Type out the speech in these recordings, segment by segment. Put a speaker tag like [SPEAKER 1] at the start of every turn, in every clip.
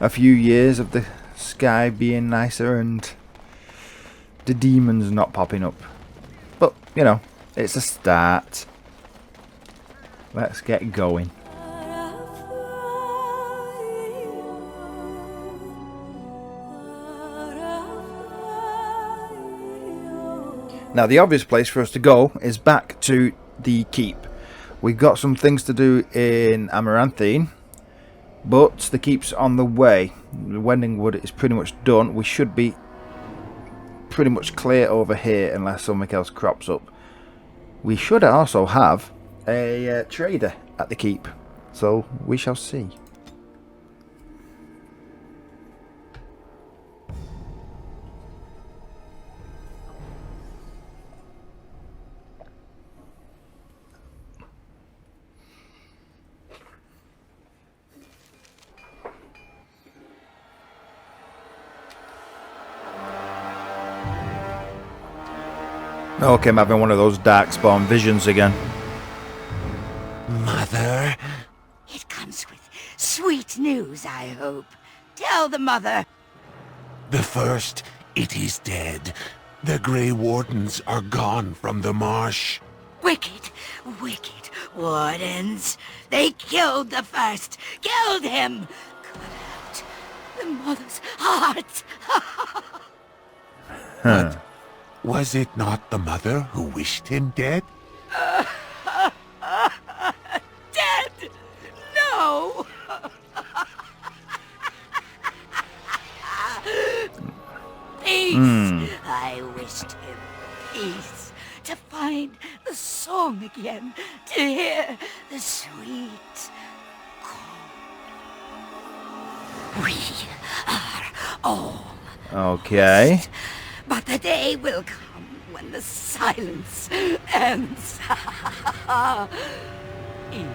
[SPEAKER 1] a few years of the sky being nicer and the demons not popping up. But, you know, it's a start. Let's get going. Now, the obvious place for us to go is back to the keep. We've got some things to do in Amaranthine, but the keep's on the way. The Wending Wood is pretty much done. We should be pretty much clear over here unless something else crops up. We should also have a trader at the keep, so we shall see. Okay, I'm having one of those darkspawn visions again.
[SPEAKER 2] Mother?
[SPEAKER 3] It comes with sweet news, I hope. Tell the mother.
[SPEAKER 2] The first, it is dead. The Grey Wardens are gone from the marsh.
[SPEAKER 3] Wicked, wicked wardens. They killed the first. Killed him. Cut out the mother's heart.
[SPEAKER 2] But was it not the mother who wished him dead?
[SPEAKER 3] Dead? No. Peace. I wished him peace. To find the song again. To hear the sweet call. We are all
[SPEAKER 1] Okay.
[SPEAKER 3] lost. But the day will come when the silence ends. Even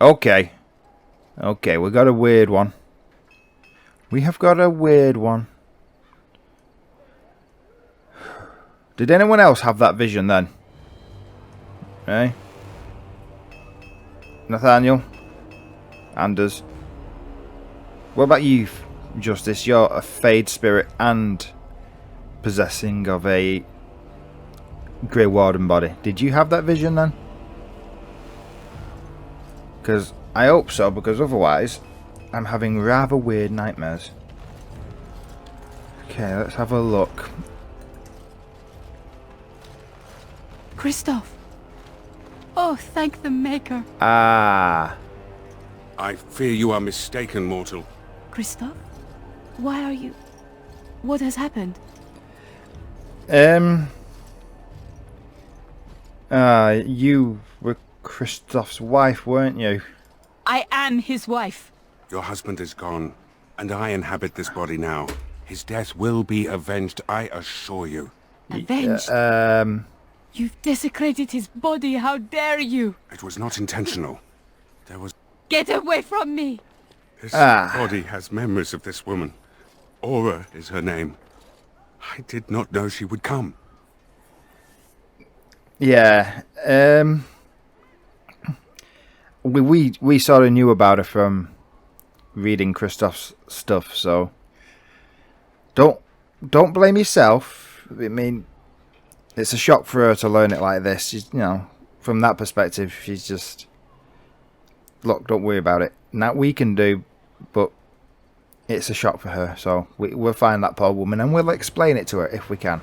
[SPEAKER 1] Okay. Okay, we got a weird one. We have got a weird one. Did anyone else have that vision then? Eh? Nathaniel? Anders? What about you, Justice? You're a Fade Spirit and possessing of a Grey Warden body. Did you have that vision then? Because I hope so, because otherwise I'm having rather weird nightmares. Okay, let's have a look.
[SPEAKER 4] Christoph! Oh, thank the Maker.
[SPEAKER 1] Ah.
[SPEAKER 5] I fear you are mistaken, mortal.
[SPEAKER 4] Christoph? Why are you... What has happened?
[SPEAKER 1] You were Christoph's wife, weren't you?
[SPEAKER 4] I am his wife.
[SPEAKER 5] Your husband is gone, and I inhabit this body now. His death will be avenged, I assure you.
[SPEAKER 4] Avenged? You've desecrated his body, how dare you!
[SPEAKER 5] It was not intentional. There was...
[SPEAKER 4] Get away from me!
[SPEAKER 5] This body has memories of this woman. Aura is her name. I did not know she would come.
[SPEAKER 1] Yeah, we sort of knew about her from reading Christoph's stuff, so don't blame yourself. I mean, it's a shock for her to learn it like this. She's, you know, from that perspective, she's just, look, don't worry about it. That we can do, but it's a shock for her. So we'll find that poor woman and we'll explain it to her if we can.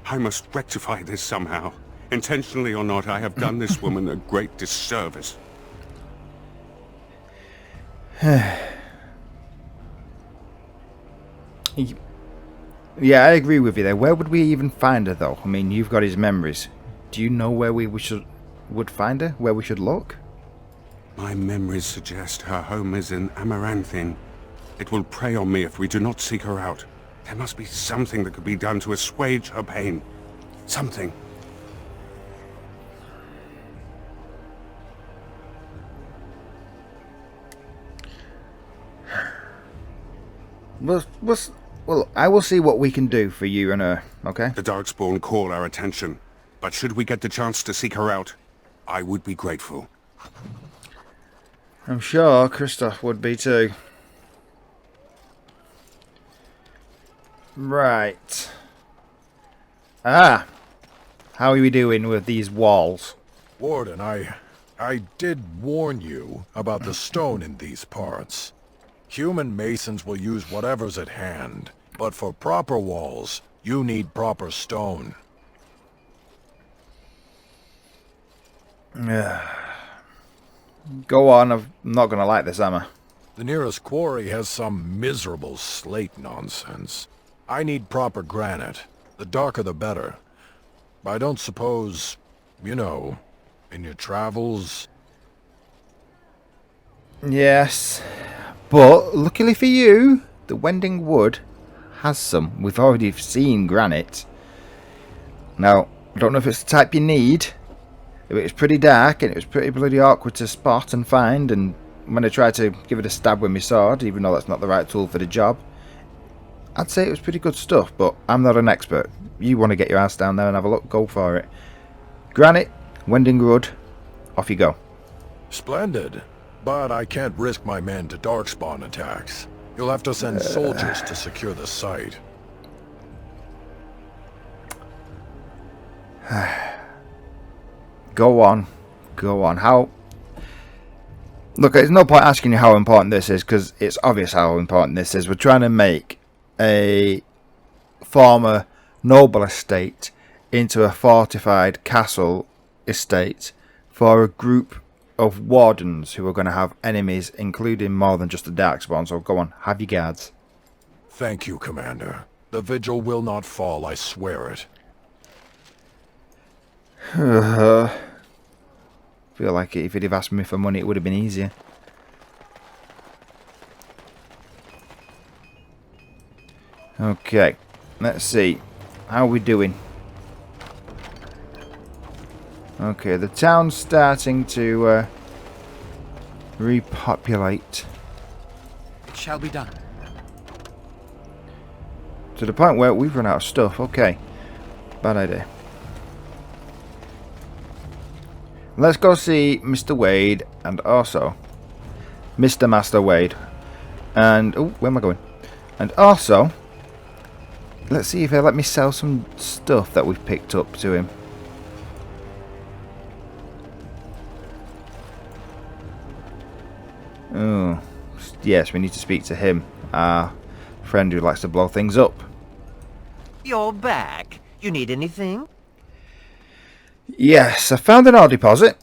[SPEAKER 5] I must rectify this somehow. Intentionally or not, I have done this woman a great disservice.
[SPEAKER 1] Yeah, I agree with you there. Where would we even find her, though? I mean, you've got his memories. Do you know where we would find her? Where we should look?
[SPEAKER 5] My memories suggest her home is in Amaranthine. It will prey on me if we do not seek her out. There must be something that could be done to assuage her pain. Something.
[SPEAKER 1] What's Well, I will see what we can do for you and her, okay?
[SPEAKER 5] The Darkspawn call our attention, but should we get the chance to seek her out, I would be grateful.
[SPEAKER 1] I'm sure Christoph would be too. Right. Ah! How are we doing with these walls?
[SPEAKER 6] Warden, I did warn you about the stone in these parts. Human masons will use whatever's at hand, but for proper walls, you need proper stone.
[SPEAKER 1] Go on, I'm not going to like this, am I?
[SPEAKER 6] The nearest quarry has some miserable slate nonsense. I need proper granite. The darker the better. I don't suppose, you know, in your travels...
[SPEAKER 1] Yes. But, luckily for you, the Wending Wood has some. We've already seen granite. Now, I don't know if it's the type you need. It was pretty dark and it was pretty bloody awkward to spot and find, and when I tried to give it a stab with my sword, even though that's not the right tool for the job, I'd say it was pretty good stuff, but I'm not an expert. You want to get your ass down there and have a look, go for it. Granite, Wending Wood, off you go.
[SPEAKER 6] Splendid. But I can't risk my men to darkspawn attacks. You'll have to send soldiers to secure the site.
[SPEAKER 1] Go on. Go on. How... Look, there's no point asking you how important this is, because it's obvious how important this is. We're trying to make a former noble estate into a fortified castle estate for a group of wardens who are going to have enemies, including more than just the Darkspawn. So go on, have your guards.
[SPEAKER 6] Thank you, Commander. The vigil will not fall, I swear it.
[SPEAKER 1] Feel like if he'd have asked me for money, it would have been easier. Okay, let's see. How are we doing? Okay, the town's starting to repopulate.
[SPEAKER 7] It shall be done.
[SPEAKER 1] To the point where we've run out of stuff. Okay, bad idea. Let's go see Mr. Wade and also Mr. Master Wade. And, oh, where am I going? And also, let's see if he'll let me sell some stuff that we've picked up to him. Oh, yes, we need to speak to him. Our friend who likes to blow things up.
[SPEAKER 7] You're back. You need anything?
[SPEAKER 1] Yes, I found an ore deposit.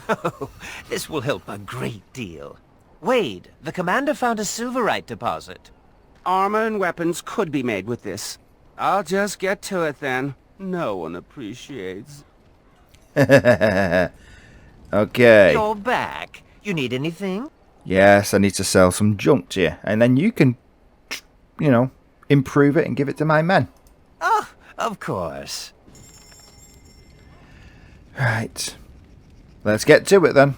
[SPEAKER 7] Oh, this will help a great deal. Wade, the commander found a silverite deposit.
[SPEAKER 8] Armor and weapons could be made with this. I'll just get to it then. No one appreciates.
[SPEAKER 1] Okay.
[SPEAKER 7] You're back. You need anything?
[SPEAKER 1] Yes, I need to sell some junk to you. And then you can, you know, improve it and give it to my men.
[SPEAKER 7] Oh, of course.
[SPEAKER 1] Right. Let's get to it then.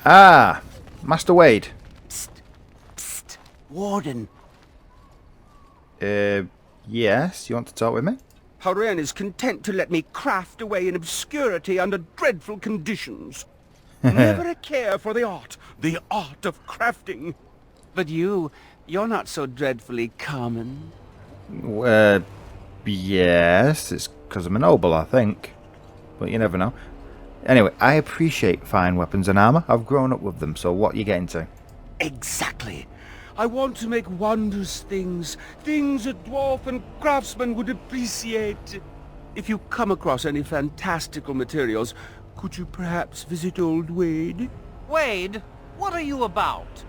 [SPEAKER 1] Ah, Master Wade.
[SPEAKER 8] Psst. Psst. Warden.
[SPEAKER 1] Yes, you want to talk with me?
[SPEAKER 8] Horen is content to let me craft away in obscurity under dreadful conditions. Never a care for the art of crafting. But you're not so dreadfully common.
[SPEAKER 1] Yes, it's because I'm a noble, I think. But you never know. Anyway, I appreciate fine weapons and armour. I've grown up with them, so what are you getting to?
[SPEAKER 8] Exactly. I want to make wondrous things. Things a dwarf and craftsman would appreciate. If you come across any fantastical materials, could you perhaps visit old Wade?
[SPEAKER 7] Wade, what are you about?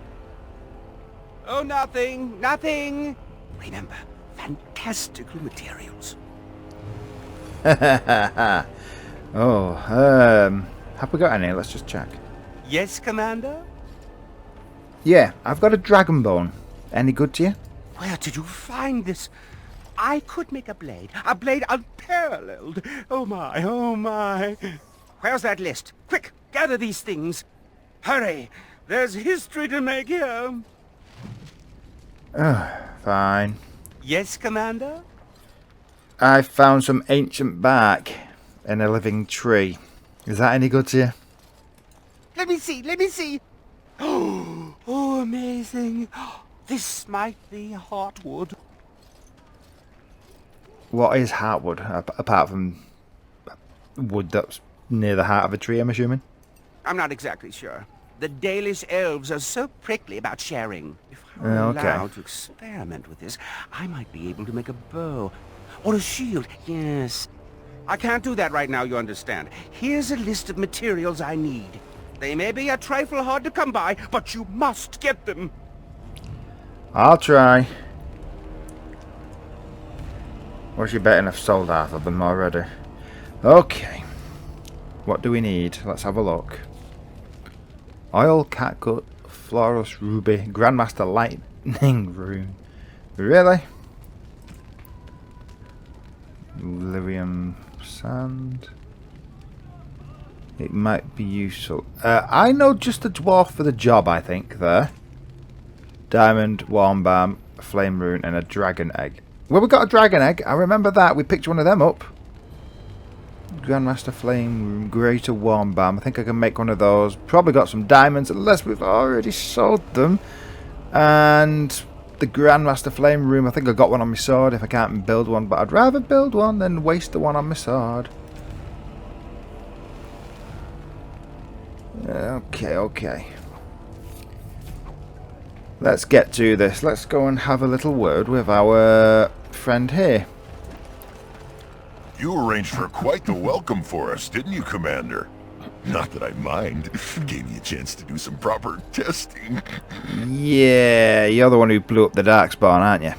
[SPEAKER 8] Oh, nothing. Nothing. Remember, fantastical materials.
[SPEAKER 1] Oh, have we got any? Let's just check.
[SPEAKER 8] Yes, Commander?
[SPEAKER 1] Yeah, I've got a dragon bone. Any good to you?
[SPEAKER 8] Where did you find this? I could make a blade unparalleled. Oh my, oh my. Where's that list? Quick, gather these things. Hurry, there's history to make here.
[SPEAKER 1] Fine.
[SPEAKER 8] Yes, Commander?
[SPEAKER 1] I found some ancient bark in a living tree. Is that any good to you?
[SPEAKER 8] Let me see, let me see. Oh, amazing. This might be heartwood.
[SPEAKER 1] What is heartwood, apart from wood that's near the heart of a tree, I'm assuming?
[SPEAKER 8] I'm not exactly sure. The Dalish elves are so prickly about sharing. If I were
[SPEAKER 1] Okay.
[SPEAKER 8] allowed to experiment with this, I might be able to make a bow. Or a shield, yes. I can't do that right now, you understand. Here's a list of materials I need. They may be a trifle hard to come by, but you must get them.
[SPEAKER 1] I'll try. Well, you betting I've sold half of them already. Okay. What do we need? Let's have a look. Oil, catgut, Florus, ruby, Grandmaster lightning rune. Really? Lyrium sand. It might be useful. I know just a dwarf for the job, I think, there. Diamond, warm balm, flame rune, and a dragon egg. Well, we got a dragon egg. I remember that. We picked one of them up. Grandmaster flame rune, greater warm balm. I think I can make one of those. Probably got some diamonds, unless we've already sold them. And the Grandmaster flame rune. I think I got one on my sword if I can't build one. But I'd rather build one than waste the one on my sword. Okay. Let's get to this. Let's go and have a little word with our friend here.
[SPEAKER 9] You arranged for quite the welcome for us, didn't you, Commander? Not that I mind. Gave me a chance to do some proper testing.
[SPEAKER 1] Yeah, you're the one who blew up the Darkspawn, aren't you?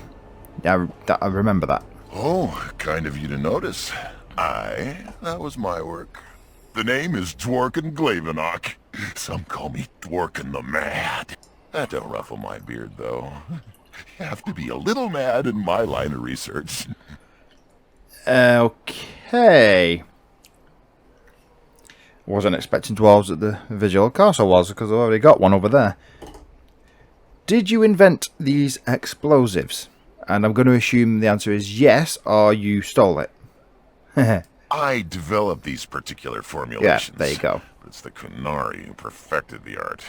[SPEAKER 1] I remember that.
[SPEAKER 9] Oh, kind of you to notice. That was my work. The name is Dworkin Glavenok. Some call me Dworkin the Mad. That don't ruffle my beard, though. You have to be a little mad in my line of research.
[SPEAKER 1] Okay. Wasn't expecting dwarves at the visual. Of course I was, because I've already got one over there. Did you invent these explosives? And I'm going to assume the answer is yes, or you stole it.
[SPEAKER 9] I developed these particular formulations.
[SPEAKER 1] Yeah, there you go.
[SPEAKER 9] But it's the Kunari who perfected the art.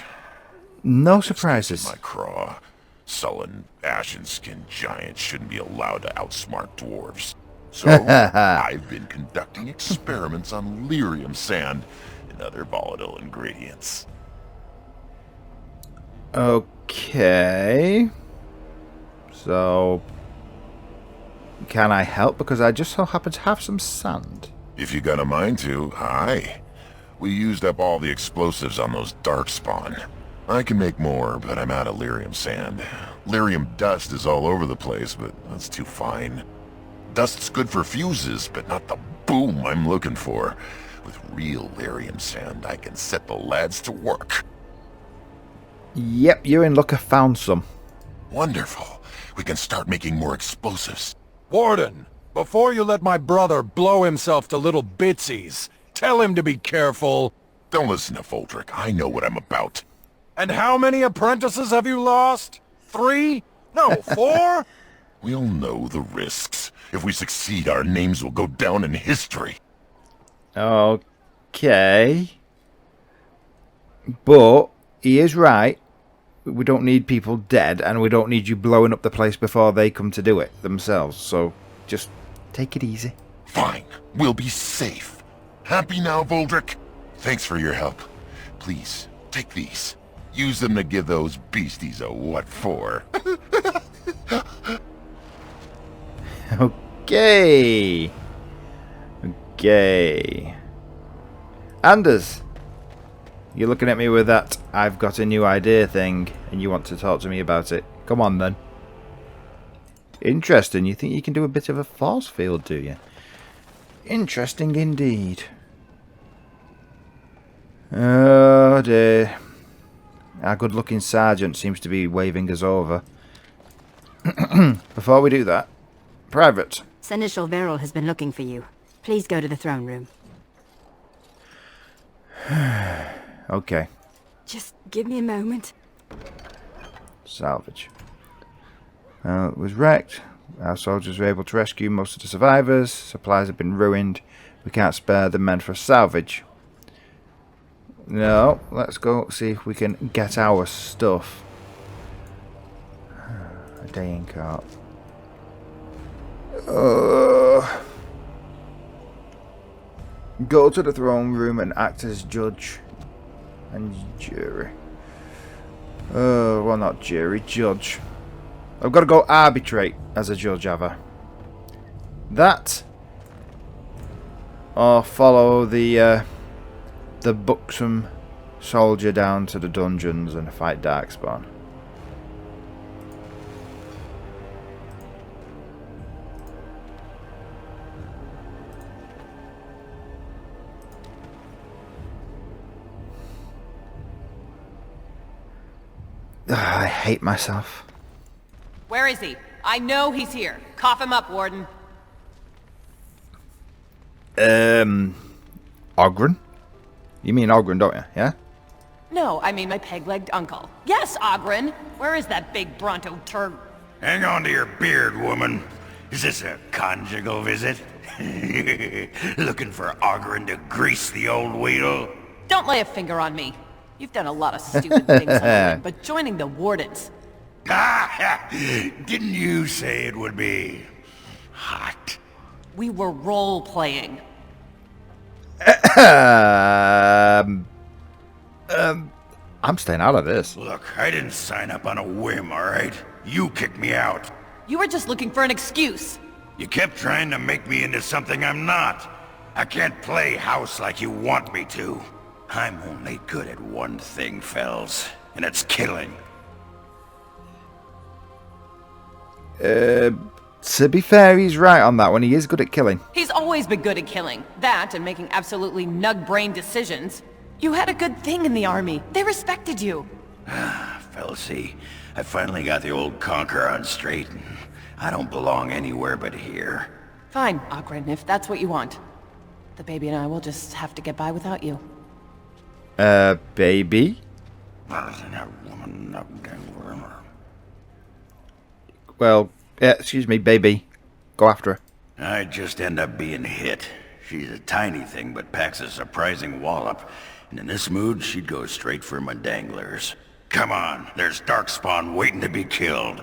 [SPEAKER 1] No surprises.
[SPEAKER 9] My craw. Sullen, ashen-skinned giants shouldn't be allowed to outsmart dwarves. So, I've been conducting experiments on lyrium sand and other volatile ingredients.
[SPEAKER 1] Okay. So, can I help? Because I just so happen to have some sand.
[SPEAKER 9] If you got a mind to, aye. We used up all the explosives on those darkspawn. I can make more, but I'm out of lyrium sand. Lyrium dust is all over the place, but that's too fine. Dust's good for fuses, but not the boom I'm looking for. With real lyrium sand, I can set the lads to work.
[SPEAKER 1] Yep, you're in luck. I found some.
[SPEAKER 9] Wonderful. We can start making more explosives.
[SPEAKER 6] Warden, before you let my brother blow himself to little bitsies, tell him to be careful.
[SPEAKER 9] Don't listen to Voldrick. I know what I'm about.
[SPEAKER 6] And how many apprentices have you lost? 3? No, 4?
[SPEAKER 9] We'll know the risks. If we succeed, our names will go down in history.
[SPEAKER 1] Okay. But he is right. We don't need people dead, and we don't need you blowing up the place before they come to do it themselves. So just take it easy.
[SPEAKER 9] Fine. We'll be safe. Happy now, Voldrick? Thanks for your help. Please, take these. Use them to give those beasties a what for.
[SPEAKER 1] Okay. Anders, you're looking at me with that I've got a new idea thing, and you want to talk to me about it. Come on, then. Interesting. You think you can do a bit of a force field, do you? Interesting indeed. Oh, dear. Our good-looking sergeant seems to be waving us over. Before we do that, Private.
[SPEAKER 10] Seneschal Verrill has been looking for you. Please go to the throne room.
[SPEAKER 1] Okay.
[SPEAKER 10] Just give me a moment.
[SPEAKER 1] Salvage. It was wrecked. Our soldiers were able to rescue most of the survivors. Supplies have been ruined. We can't spare the men for salvage. No, let's go see if we can get our stuff. A daying cart. Go to the throne room and act as judge and jury. Well, not jury, judge. I've got to go arbitrate as a judge, have I? That, or follow the buxom soldier down to the dungeons and fight Darkspawn. I hate myself.
[SPEAKER 11] Where is he? I know he's here. Cough him up, Warden.
[SPEAKER 1] Ogren? You mean Ogren, don't you? Yeah?
[SPEAKER 11] No, I mean my peg-legged uncle. Yes, Ogren. Where is that big Bronto turd?
[SPEAKER 12] Hang on to your beard, woman. Is this a conjugal visit? Looking for Ogren to grease the old wheel?
[SPEAKER 11] Don't lay a finger on me. You've done a lot of stupid things, Ogren, but joining the Wardens.
[SPEAKER 12] Didn't you say it would be hot?
[SPEAKER 11] We were role-playing.
[SPEAKER 1] I'm staying out of this.
[SPEAKER 12] Look, I didn't sign up on a whim, alright? You kicked me out.
[SPEAKER 11] You were just looking for an excuse.
[SPEAKER 12] You kept trying to make me into something I'm not. I can't play house like you want me to. I'm only good at one thing, Fells, and it's killing.
[SPEAKER 1] To be fair, he's right on that one. He is good at killing.
[SPEAKER 11] He's always been good at killing. That and making absolutely nug-brain decisions. You had a good thing in the army. They respected you.
[SPEAKER 12] Felsey, I finally got the old conquer on straight. I don't belong anywhere but here.
[SPEAKER 11] Fine, Ogren, if that's what you want. The baby and I will just have to get by without you.
[SPEAKER 1] Baby? Well, excuse me, baby. Go after her.
[SPEAKER 12] I'd just end up being hit. She's a tiny thing, but packs a surprising wallop. And in this mood, she'd go straight for my danglers. Come on, there's Darkspawn waiting to be killed.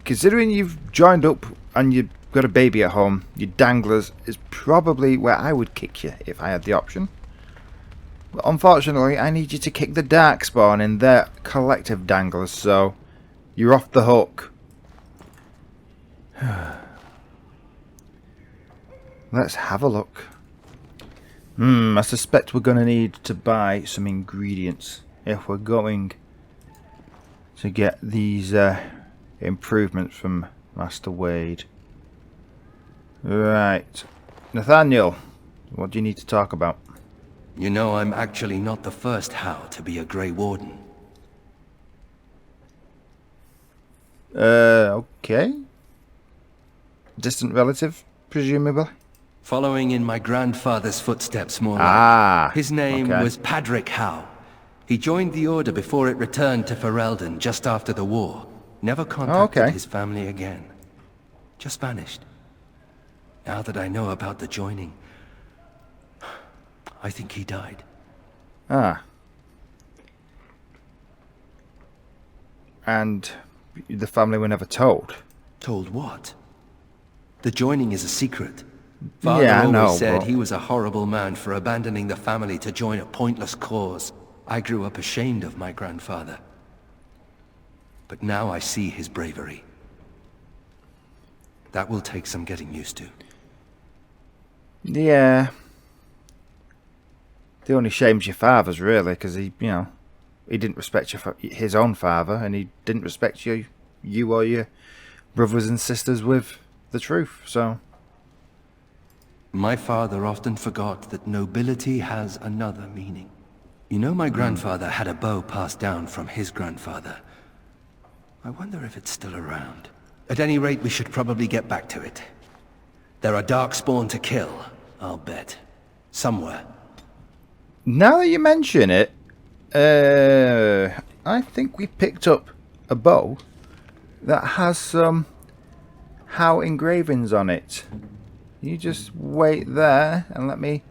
[SPEAKER 1] Considering you've joined up and you've got a baby at home, your danglers is probably where I would kick you if I had the option. But unfortunately, I need you to kick the Darkspawn in their collective danglers, so you're off the hook. Let's have a look. I suspect we're going to need to buy some ingredients if we're going to get these improvements from Master Wade. Right. Nathaniel, what do you need to talk about?
[SPEAKER 13] You know, I'm actually not the first How to be a Grey Warden.
[SPEAKER 1] Okay. Distant relative, presumably?
[SPEAKER 13] Following in my grandfather's footsteps, more like. His name was Padric How. He joined the Order before it returned to Ferelden just after the war. Never contacted his family again. Just vanished. Now that I know about the joining, I think he died.
[SPEAKER 1] And the family were never told?
[SPEAKER 13] Told what? The joining is a secret. Father always said he was a horrible man for abandoning the family to join a pointless cause. I grew up ashamed of my grandfather. But now I see his bravery. That will take some getting used to.
[SPEAKER 1] Yeah. The only shame's your father's, really, because he, you know, he didn't respect his own father, and he didn't respect you or your brothers and sisters with the truth, so...
[SPEAKER 13] My father often forgot that nobility has another meaning. You know, my grandfather had a bow passed down from his grandfather. I wonder if it's still around. At any rate, we should probably get back to it. There are Darkspawn to kill, I'll bet. Somewhere.
[SPEAKER 1] Now that you mention it, I think we picked up a bow that has some how engravings on it. You just wait there and let me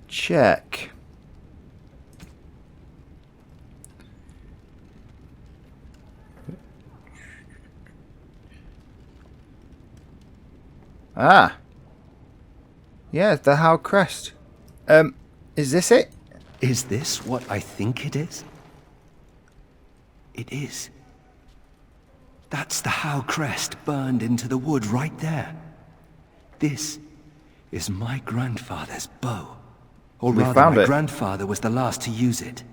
[SPEAKER 1] check. Ah. Yeah, the How crest. Is this it?
[SPEAKER 13] Is this what I think it is? It is. That's the How crest burned into the wood right there. This is my grandfather's bow. Or rather, my grandfather was the last to use it.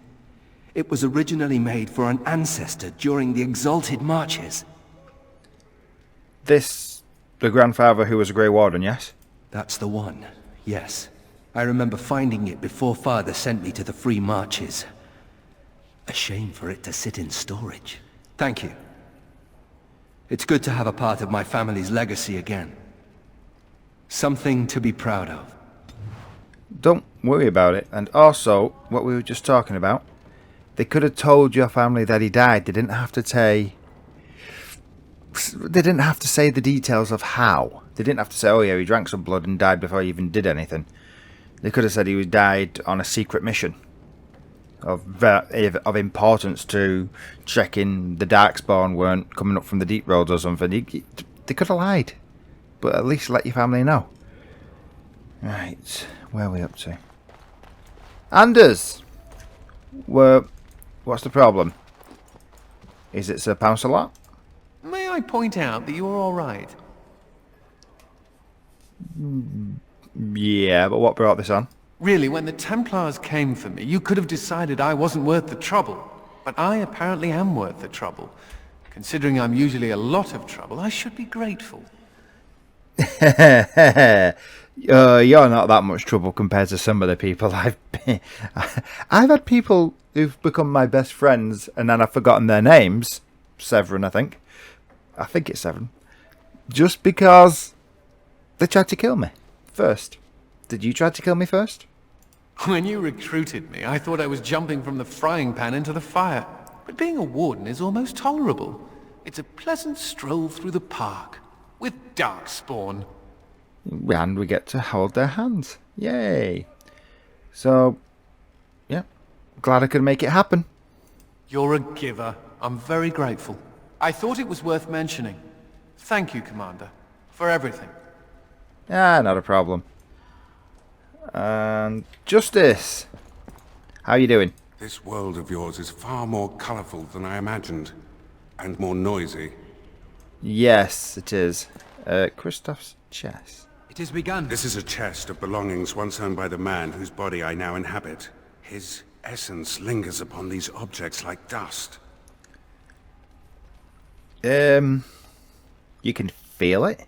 [SPEAKER 13] It was originally made for an ancestor during the Exalted Marches.
[SPEAKER 1] This, the grandfather who was a Grey Warden, yes?
[SPEAKER 13] That's the one, yes. I remember finding it before Father sent me to the Free Marches. A shame for it to sit in storage. Thank you. It's good to have a part of my family's legacy again. Something to be proud of.
[SPEAKER 1] Don't worry about it. And also, what we were just talking about, they could have told your family that he died. They didn't have to say... They didn't have to say the details of how. They didn't have to say, oh yeah, he drank some blood and died before he even did anything. They could have said he died on a secret mission of importance to checking the Darkspawn weren't coming up from the deep roads or something. They could have lied, but at least let your family know. Right, where are we up to? Anders! What's the problem? Is it Sir Pouncelot?
[SPEAKER 14] May I point out that you're all right?
[SPEAKER 1] Yeah, but what brought this on?
[SPEAKER 14] Really, when the Templars came for me, you could have decided I wasn't worth the trouble. But I apparently am worth the trouble. Considering I'm usually a lot of trouble, I should be grateful.
[SPEAKER 1] You're not that much trouble compared to some of the people I've been. I've had people who've become my best friends and then I've forgotten their names. Severin, I think. I think it's Severin. Just because they tried to kill me first. Did you try to kill me first?
[SPEAKER 14] When you recruited me, I thought I was jumping from the frying pan into the fire. But being a warden is almost tolerable. It's a pleasant stroll through the park. With Darkspawn.
[SPEAKER 1] And we get to hold their hands. Yay. So, yeah. Glad I could make it happen.
[SPEAKER 14] You're a giver. I'm very grateful. I thought it was worth mentioning. Thank you, Commander. For everything.
[SPEAKER 1] Ah, not a problem. And Justice, how you doing?
[SPEAKER 5] This world of yours is far more colourful than I imagined, and more noisy.
[SPEAKER 1] Yes, it is. Christoph's chest.
[SPEAKER 5] It has begun. This is a chest of belongings once owned by the man whose body I now inhabit. His essence lingers upon these objects like dust.
[SPEAKER 1] You can feel it?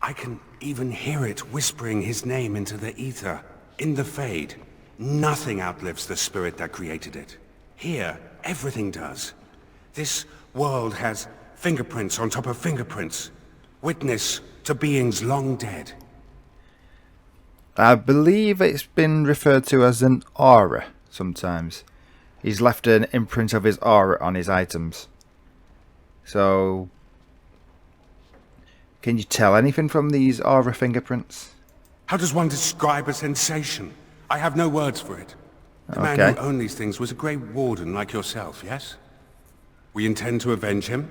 [SPEAKER 5] I can even hear it whispering his name into the ether. In the Fade, nothing outlives the spirit that created it. Here, everything does. This world has fingerprints on top of fingerprints. Witness to beings long dead.
[SPEAKER 1] I believe it's been referred to as an aura sometimes. He's left an imprint of his aura on his items. So, can you tell anything from these aura fingerprints?
[SPEAKER 5] How does one describe a sensation? I have no words for it. The man who owned these things was a Grey Warden like yourself, yes? We intend to avenge him?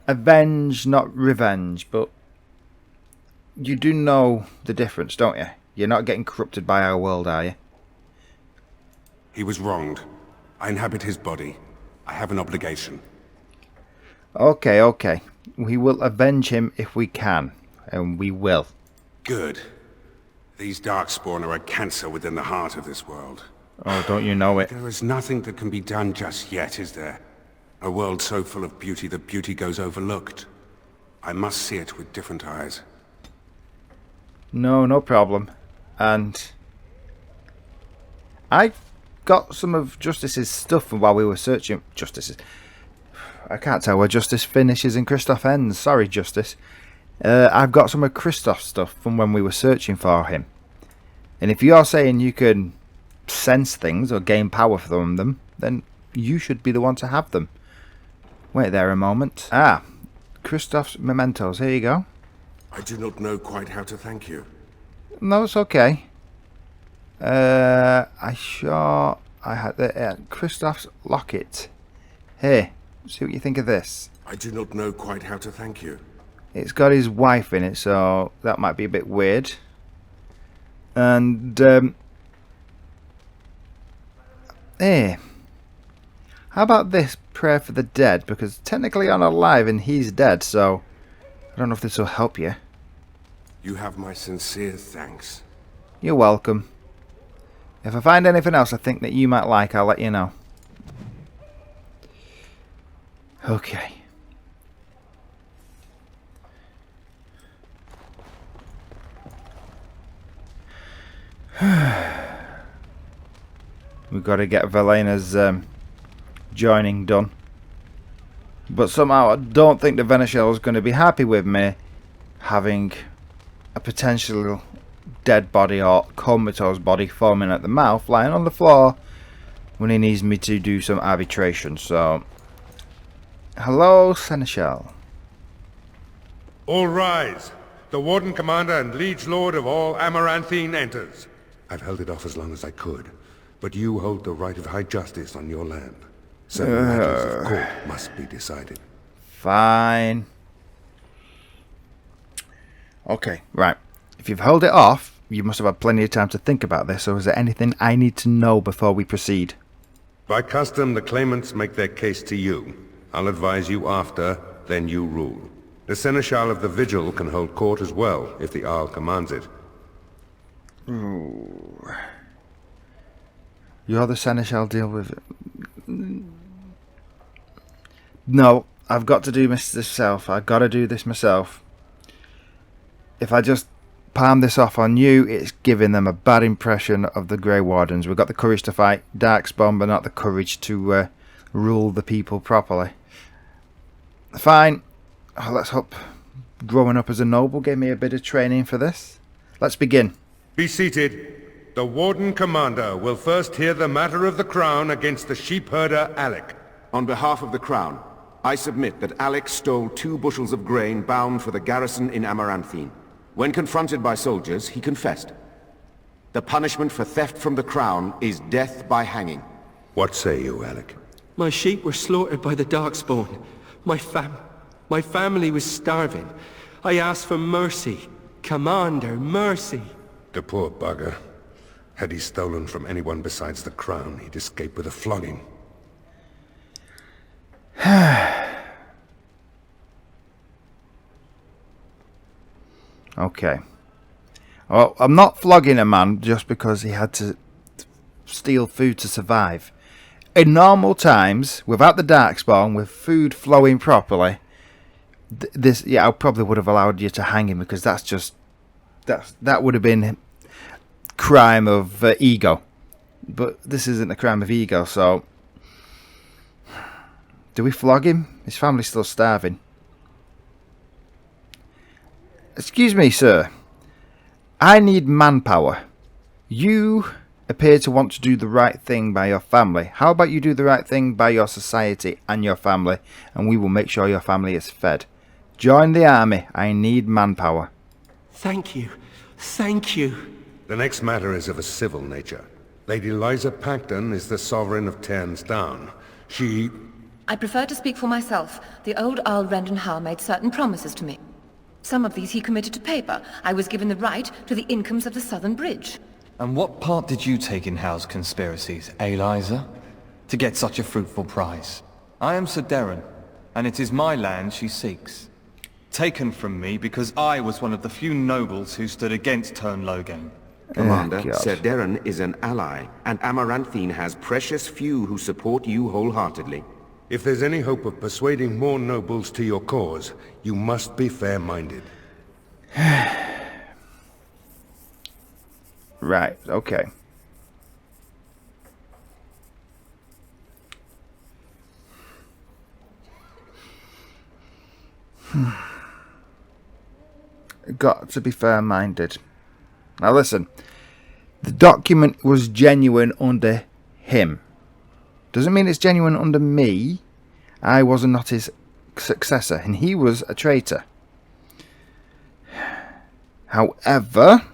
[SPEAKER 1] Avenge, not revenge, but you do know the difference, don't you? You're not getting corrupted by our world, are you?
[SPEAKER 5] He was wronged. I inhabit his body. I have an obligation.
[SPEAKER 1] Okay. We will avenge him if we can, and we will.
[SPEAKER 5] Good. These Darkspawn are a cancer within the heart of this world.
[SPEAKER 1] Oh, don't you know it?
[SPEAKER 5] There is nothing that can be done just yet, is there? A world so full of beauty that beauty goes overlooked. I must see it with different eyes.
[SPEAKER 1] No problem. And I got some of Justice's stuff while we were searching. Justice's. I can't tell where Justice finishes and Christoph ends. Sorry, Justice. I've got some of Christoph's stuff from when we were searching for him. And if you're saying you can sense things or gain power from them, then you should be the one to have them. Wait there a moment. Ah, Christoph's mementos. Here you go.
[SPEAKER 5] I do not know quite how to thank you.
[SPEAKER 1] No, it's okay. I had Christoph's locket. Here, see what you think of this.
[SPEAKER 5] I do not know quite how to thank you.
[SPEAKER 1] It's got his wife in it, so that might be a bit weird. And hey, how about this prayer for the dead? Because technically I'm alive and he's dead, so I don't know if this will help you.
[SPEAKER 5] You have my sincere thanks.
[SPEAKER 1] You're welcome. If I find anything else I think that you might like, I'll let you know. Okay. We've got to get Velena's joining done. But somehow I don't think the Venetia is going to be happy with me having a potential dead body or comatose body forming at the mouth lying on the floor when he needs me to do some arbitration. So, hello, Seneschal.
[SPEAKER 15] All rise. The Warden Commander and Liege Lord of all Amaranthine enters.
[SPEAKER 5] I've held it off as long as I could, but you hold the right of high justice on your land. Certain matters of court must be decided.
[SPEAKER 1] Fine. Okay, right. If you've held it off, you must have had plenty of time to think about this, or is there anything I need to know before we proceed?
[SPEAKER 15] By custom, the claimants make their case to you. I'll advise you after, then you rule. The Seneschal of the Vigil can hold court as well, if the Arl commands it.
[SPEAKER 1] Ooh. You're the Seneschal, deal with it. No, I've got to do this myself. I've got to do this myself. If I just palm this off on you, it's giving them a bad impression of the Grey Wardens. We've got the courage to fight Darkspawn, but not the courage to rule the people properly. Fine. Let's hope growing up as a noble gave me a bit of training for this. Let's begin.
[SPEAKER 15] Be seated. The Warden Commander will first hear the matter of the Crown against the sheepherder Alec.
[SPEAKER 16] On behalf of the Crown, I submit that Alec stole 2 bushels of grain bound for the garrison in Amaranthine. When confronted by soldiers, he confessed. The punishment for theft from the Crown is death by hanging.
[SPEAKER 5] What say you, Alec?
[SPEAKER 13] My sheep were slaughtered by the Darkspawn. My family was starving. I asked for mercy. Commander, mercy.
[SPEAKER 5] The poor bugger. Had he stolen from anyone besides the Crown, he'd escape with a flogging.
[SPEAKER 1] Okay. Well, I'm not flogging a man just because he had to steal food to survive. In normal times, without the Darkspawn, with food flowing properly, I probably would have allowed you to hang him, because that would have been crime of ego. But this isn't a crime of ego, so do we flog him? His family's still starving. Excuse me, sir. I need manpower. You appear to want to do the right thing by your family. How about you do the right thing by your society and your family, and we will make sure your family is fed. Join the army. I need manpower.
[SPEAKER 13] Thank you. Thank you.
[SPEAKER 15] The next matter is of a civil nature. Lady Liza Pacton is the sovereign of Terns Down.
[SPEAKER 17] I prefer to speak for myself. The old Earl Rendenhall made certain promises to me. Some of these he committed to paper. I was given the right to the incomes of the Southern Bridge.
[SPEAKER 18] And what part did you take in Hal's conspiracies, Liza? To get such a fruitful prize? I am Sir Darren, and it is my land she seeks. Taken from me because I was one of the few nobles who stood against Tern Logain.
[SPEAKER 16] Commander, Sir Darren is an ally, and Amaranthine has precious few who support you wholeheartedly.
[SPEAKER 15] If there's any hope of persuading more nobles to your cause, you must be fair-minded.
[SPEAKER 1] Right, okay. Got to be fair-minded. Now listen, The document was genuine under him. Doesn't mean it's genuine under me. I was not his successor, and he was a traitor. However,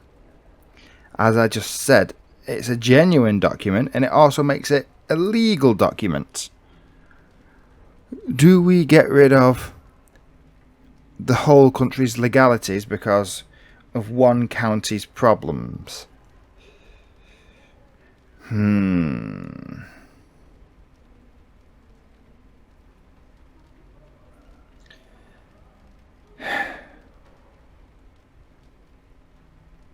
[SPEAKER 1] as I just said, it's a genuine document, and it also makes it a legal document. Do we get rid of the whole country's legalities because of one county's problems?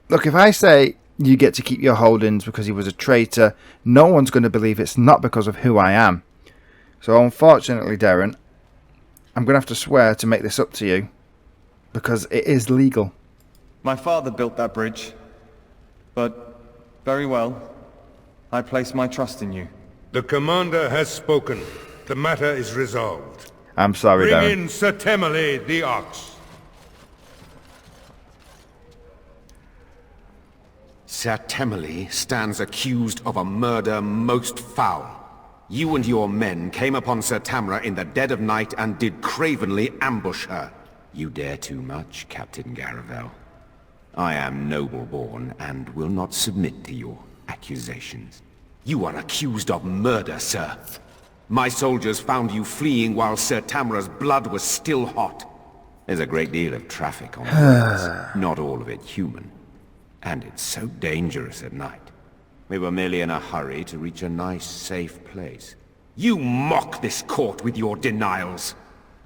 [SPEAKER 1] Look, if I say you get to keep your holdings because he was a traitor, no one's going to believe it's not because of who I am. So unfortunately, Darren, I'm going to have to swear to make this up to you because it is legal.
[SPEAKER 18] My father built that bridge, but very well. I place my trust in you.
[SPEAKER 15] The commander has spoken. The matter is resolved.
[SPEAKER 1] I'm sorry,
[SPEAKER 15] Bring
[SPEAKER 1] Darren.
[SPEAKER 15] in Sir Temmerley the Ox.
[SPEAKER 16] Sir Temmerley stands accused of a murder most foul. You and your men came upon Sir Tamra in the dead of night and did cravenly ambush her. You dare too much, Captain Garavel. I am noble-born and will not submit to your accusations. You are accused of murder, sir. My soldiers found you fleeing while Sir Tamra's blood was still hot. There's a great deal of traffic on the roads, not all of it human. And it's so dangerous at night. We were merely in a hurry to reach a nice, safe place. You mock this court with your denials.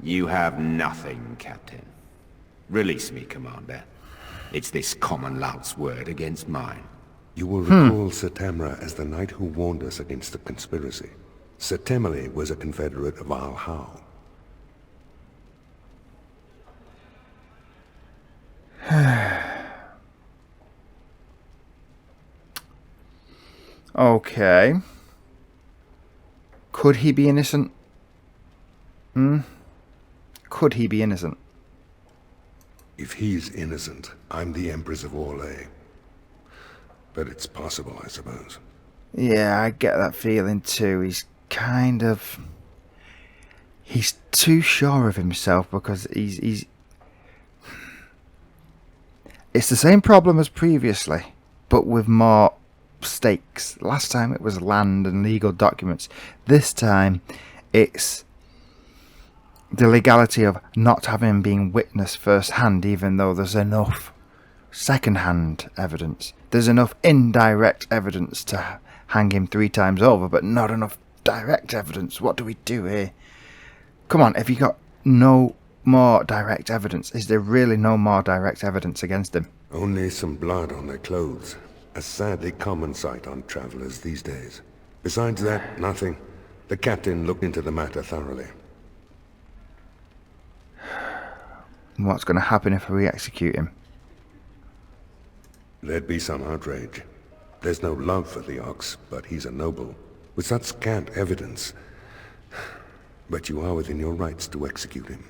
[SPEAKER 16] You have nothing, Captain. Release me, Commander. It's this common lout's word against mine.
[SPEAKER 15] You will recall Sir Tamra as the knight who warned us against the conspiracy. Sir Temmerley was a confederate of Al Howe.
[SPEAKER 1] Okay. Could he be innocent? Could he be innocent?
[SPEAKER 15] If he's innocent, I'm the Empress of Orlais. But it's possible, I suppose.
[SPEAKER 1] Yeah, I get that feeling too. He's too sure of himself because he's it's the same problem as previously, but with more stakes. Last time it was land and legal documents. This time it's the legality of not having been witnessed firsthand, even though there's enough second-hand evidence. There's enough indirect evidence to hang him 3 times over, but not enough direct evidence. What do we do here? Come on, have you got no more direct evidence? Is there really no more direct evidence against him?
[SPEAKER 15] Only some blood on their clothes. A sadly common sight on travelers these days. Besides that, nothing. The captain looked into the matter thoroughly.
[SPEAKER 1] What's going to happen if we execute him?
[SPEAKER 15] There'd be some outrage. There's no love for the Ox, but he's a noble. With such scant evidence. But you are within your rights to execute him.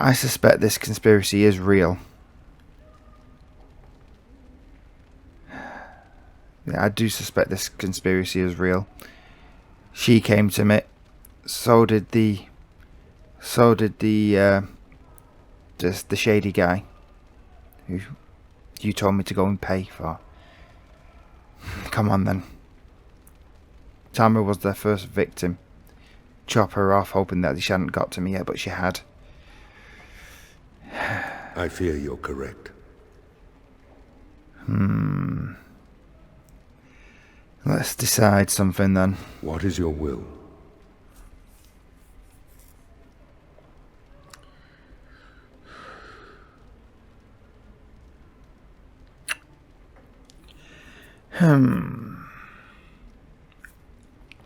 [SPEAKER 1] I suspect this conspiracy is real. Yeah, I do suspect this conspiracy is real. She came to me. So did the shady guy who you told me to go and pay for. Come on then. Tamara was their first victim. Chop her off, hoping that she hadn't got to me yet, but she had.
[SPEAKER 15] I fear you're correct.
[SPEAKER 1] Let's decide something then.
[SPEAKER 15] What is your will?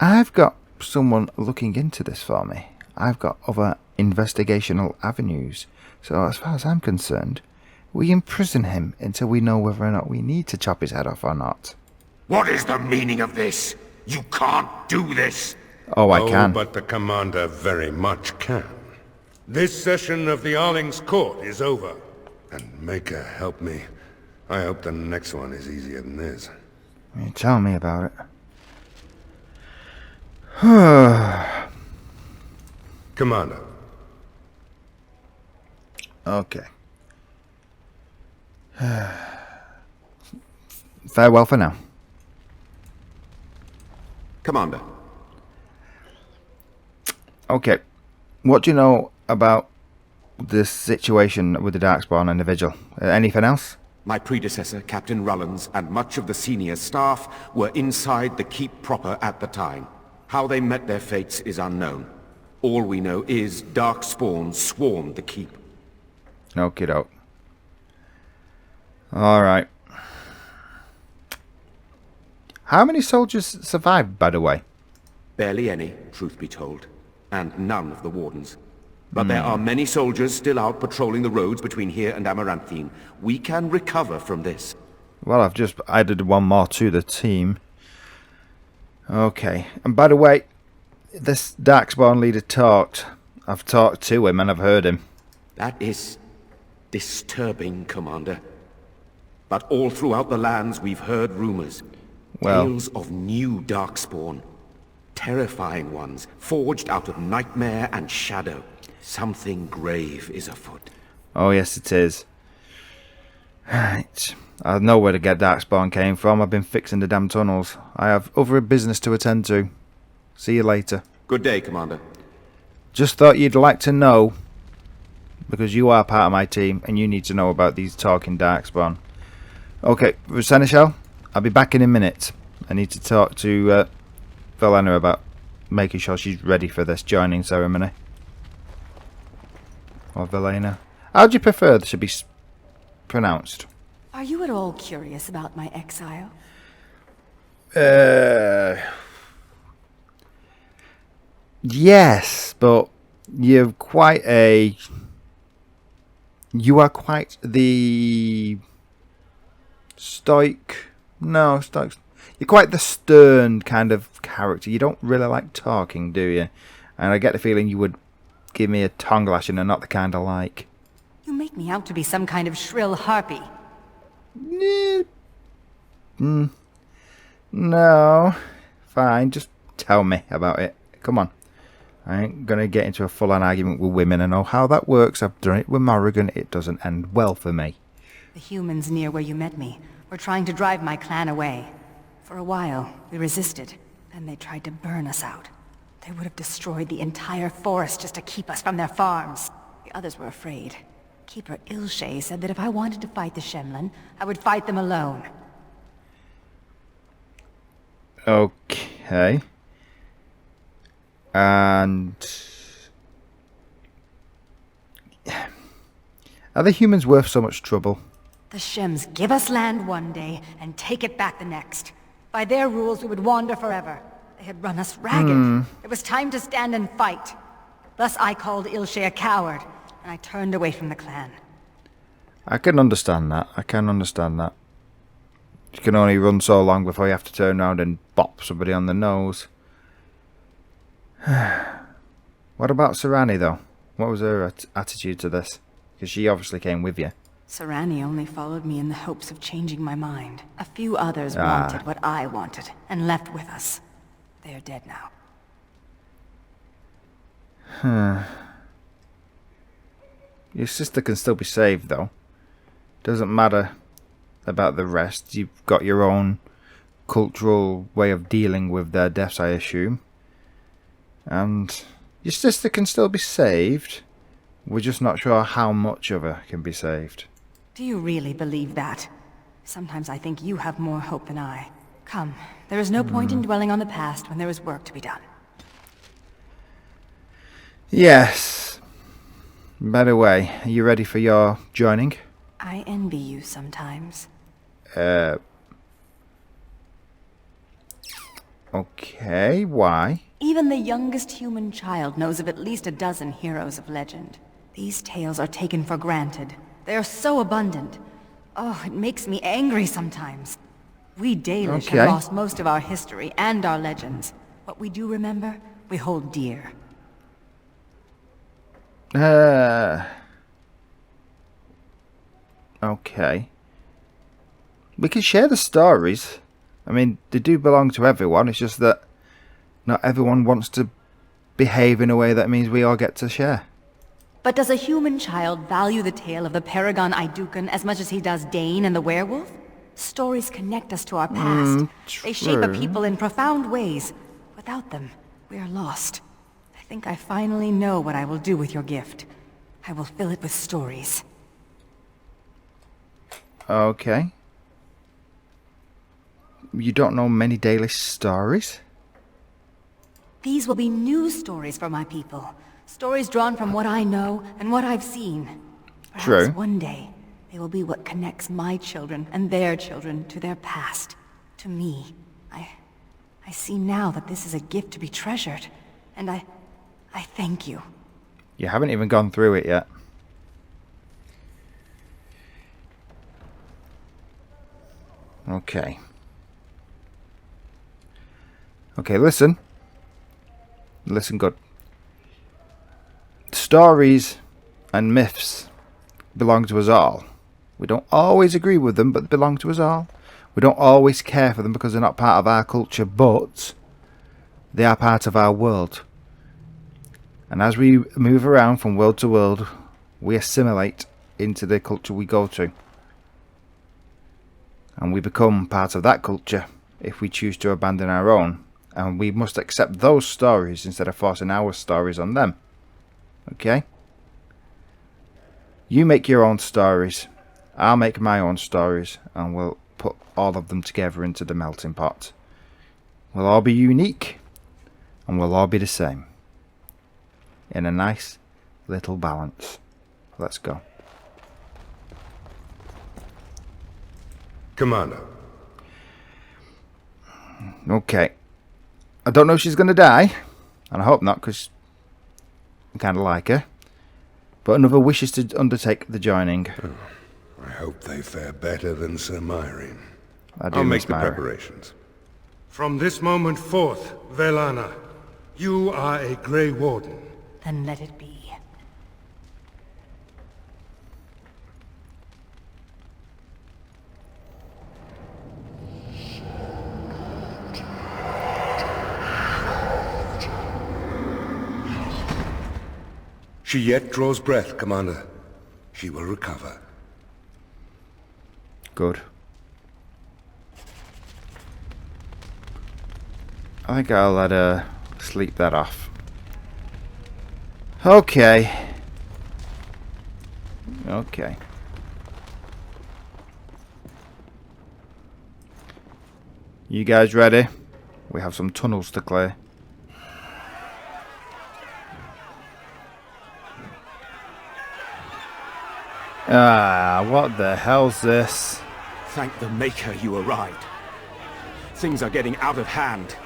[SPEAKER 1] I've got someone looking into this for me. I've got other investigational avenues. So as far as I'm concerned, we imprison him until we know whether or not we need to chop his head off or not.
[SPEAKER 16] What is the meaning of this?
[SPEAKER 5] You can't do this!
[SPEAKER 1] Oh, I can.
[SPEAKER 15] but the Commander very much can. This session of the Arling's Court is over. And Maker help me. I hope the next one is easier than this.
[SPEAKER 1] You tell me about it.
[SPEAKER 15] Commander.
[SPEAKER 1] Okay. Farewell for now.
[SPEAKER 16] Commander.
[SPEAKER 1] Okay. What do you know about this situation with the Darkspawn and the Vigil? Anything else?
[SPEAKER 16] My predecessor, Captain Rullins, and much of the senior staff were inside the keep proper at the time. How they met their fates is unknown. All we know is Darkspawn swarmed the keep.
[SPEAKER 1] Okie doke. Alright. How many soldiers survived, by the way?
[SPEAKER 16] Barely any, truth be told. And none of the wardens. But there are many soldiers still out patrolling the roads between here and Amaranthine. We can recover from this.
[SPEAKER 1] Well, I've just added one more to the team. Okay. And by the way, this Darkspawn leader talked. I've talked to him and I've heard him.
[SPEAKER 16] That is disturbing, Commander. But all throughout the lands we've heard rumors.
[SPEAKER 1] Well,
[SPEAKER 16] tales of new Darkspawn. Terrifying ones, forged out of nightmare and shadow. Something grave is afoot.
[SPEAKER 1] Oh yes it is. Right. I know where to get Darkspawn came from. I've been fixing the damn tunnels. I have other business to attend to. See you later.
[SPEAKER 16] Good day, Commander.
[SPEAKER 1] Just thought you'd like to know, because you are part of my team and you need to know about these talking Darkspawn. Okay, Seneschal, I'll be back in a minute. I need to talk to Velena about making sure she's ready for this joining ceremony. Or Velena. How do you prefer this should be pronounced?
[SPEAKER 10] Are you at all curious about my exile?
[SPEAKER 1] Yes, but you are quite the stoic. No, stoic. You're quite the stern kind of character. You don't really like talking, do you? And I get the feeling you would give me a tongue lashing and not the kind I like.
[SPEAKER 10] You make me out to be some kind of shrill harpy.
[SPEAKER 1] No. Fine, just tell me about it. Come on. I ain't gonna get into a full-on argument with women. I know how that works. I've done it with Morrigan. It doesn't end well for me.
[SPEAKER 10] The humans near where you met me were trying to drive my clan away. For a while, we resisted, and they tried to burn us out. They would have destroyed the entire forest just to keep us from their farms. The others were afraid. Keeper Ilshay said that if I wanted to fight the Shemlin, I would fight them alone.
[SPEAKER 1] Okay. And are the humans worth so much trouble?
[SPEAKER 10] The Shems give us land one day and take it back the next. By their rules, we would wander forever. They had run us ragged. It was time to stand and fight. Thus I called Ilshay a coward, and I turned away from the clan.
[SPEAKER 1] I can understand that. I can understand that. You can only run so long before you have to turn around and bop somebody on the nose. What about Sarani, though? What was her attitude to this? Because she obviously came with you.
[SPEAKER 10] Sarani only followed me in the hopes of changing my mind. A few others wanted what I wanted, and left with us. They are dead now.
[SPEAKER 1] Your sister can still be saved, though. Doesn't matter about the rest. You've got your own cultural way of dealing with their deaths, I assume. And your sister can still be saved. We're just not sure how much of her can be saved.
[SPEAKER 10] Do you really believe that? Sometimes I think you have more hope than I. Come, there is no point in dwelling on the past when there is work to be done.
[SPEAKER 1] Yes. By the way, are you ready for your joining?
[SPEAKER 10] I envy you sometimes.
[SPEAKER 1] Okay, why?
[SPEAKER 10] Even the youngest human child knows of at least a dozen heroes of legend. These tales are taken for granted. They are so abundant. Oh, it makes me angry sometimes. We Dalish have lost most of our history and our legends. What we do remember, we hold dear.
[SPEAKER 1] Okay. We can share the stories. I mean, they do belong to everyone. It's just that not everyone wants to behave in a way that means we all get to share.
[SPEAKER 10] But does a human child value the tale of the Paragon Idukan as much as he does Dane and the werewolf? Stories connect us to our past. They shape a people in profound ways. Without them, we are lost. I think I finally know what I will do with your gift. I will fill it with stories.
[SPEAKER 1] Okay. You don't know many Dalish stories?
[SPEAKER 10] These will be new stories for my people. Stories drawn from what I know and what I've seen. Perhaps one day, they will be what connects my children and their children to their past, to me. I see now that this is a gift to be treasured, and I thank you.
[SPEAKER 1] You haven't even gone through it yet. Okay. Okay, listen. Listen good. Stories and myths belong to us all. We don't always agree with them, but they belong to us all. We don't always care for them because they're not part of our culture, but they are part of our world. And as we move around from world to world, we assimilate into the culture we go to. And we become part of that culture if we choose to abandon our own. And we must accept those stories instead of forcing our stories on them. Okay? You make your own stories. I'll make my own stories. And we'll put all of them together into the melting pot. We'll all be unique. And we'll all be the same. In a nice little balance. Let's go.
[SPEAKER 15] Commander.
[SPEAKER 1] Okay. I don't know if she's going to die. And I hope not, because I kind of like her. But another wishes to undertake the joining.
[SPEAKER 15] I hope they fare better than Sir Myri.
[SPEAKER 1] I'll
[SPEAKER 15] make the preparations.
[SPEAKER 5] From this moment forth, Velana, you are a Grey Warden.
[SPEAKER 10] Then let it be.
[SPEAKER 15] She yet draws breath, Commander. She will recover.
[SPEAKER 1] Good. I think I'll let her sleep that off. Okay. Okay. You guys ready? We have some tunnels to clear. Ah, what the hell's this?
[SPEAKER 16] Thank the Maker you arrived. Things are getting out of hand.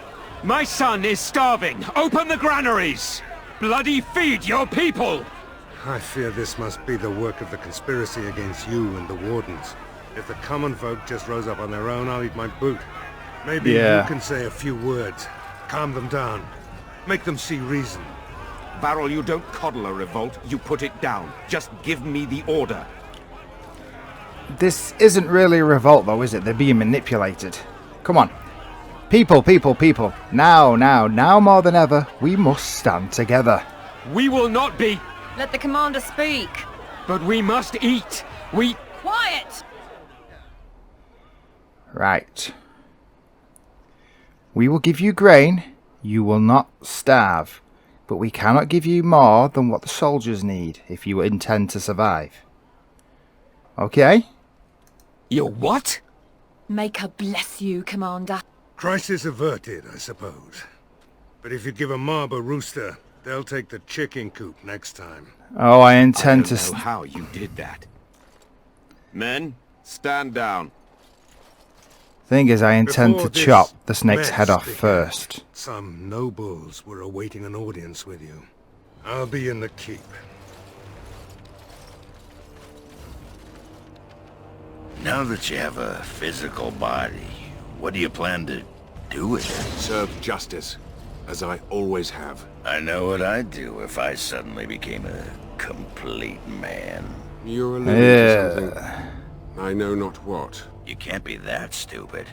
[SPEAKER 16] My son is starving! Open the granaries! Bloody feed your people!
[SPEAKER 5] I fear this must be the work of the conspiracy against you and the Wardens. If the common folk just rose up on their own, I'll eat my boot. Maybe you can say a few words. Calm them down. Make them see reason.
[SPEAKER 16] Varel, you don't coddle a revolt, you put it down. Just give me the order.
[SPEAKER 1] This isn't really a revolt though, is it? They're being manipulated. Come on. People, people, people. Now more than ever, we must stand together.
[SPEAKER 16] We will not be...
[SPEAKER 11] Let the commander speak.
[SPEAKER 16] But we must eat.
[SPEAKER 11] Quiet!
[SPEAKER 1] Right. We will give you grain. You will not starve. But we cannot give you more than what the soldiers need if you intend to survive. Okay?
[SPEAKER 16] Your what?
[SPEAKER 11] Maker bless you, Commander.
[SPEAKER 5] Crisis averted, I suppose. But if you give a mob a rooster, they'll take the chicken coop next time.
[SPEAKER 1] Oh, I intend to...
[SPEAKER 16] I don't know how you did that. Men, stand down.
[SPEAKER 1] Thing is, I intend to chop the snake's head off first.
[SPEAKER 5] Some nobles were awaiting an audience with you. I'll be in the keep.
[SPEAKER 12] Now that you have a physical body, What do you plan to do with it?
[SPEAKER 5] Serve justice, as I always have.
[SPEAKER 12] I know what I'd do if I suddenly became a complete man.
[SPEAKER 5] You're alluding to something. I know not what.
[SPEAKER 12] You can't be that stupid.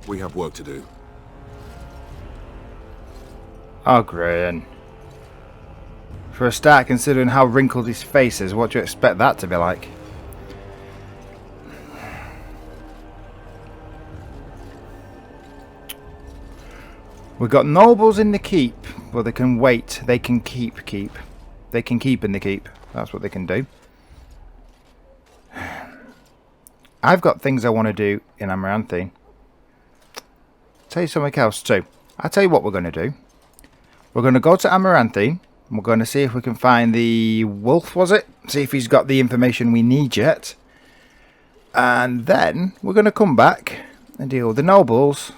[SPEAKER 5] We have work to do.
[SPEAKER 1] Oh, great. For a start, considering how wrinkled his face is, what do you expect that to be like? We've got nobles in the keep, but they can wait. They can keep. They can keep in the keep. That's what they can do. I've got things I want to do in Amaranthine. Tell you something else too. I'll tell you what we're going to do. We're going to go to Amaranthine. And we're going to see if we can find the wolf, was it? See if he's got the information we need yet. And then we're going to come back and deal with the nobles.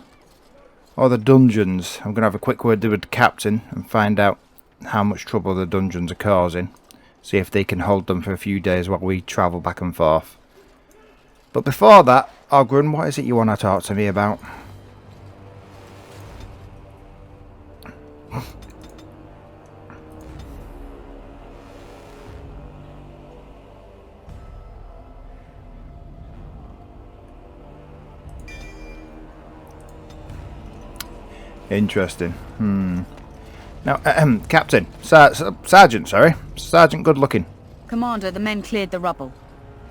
[SPEAKER 1] Or the dungeons. I'm going to have a quick word with the captain and find out how much trouble the dungeons are causing. See if they can hold them for a few days while we travel back and forth. But before that, Ogren, what is it you want to talk to me about? Interesting. Now, Captain, Sergeant, sorry. Sergeant good looking.
[SPEAKER 19] Commander, the men cleared the rubble.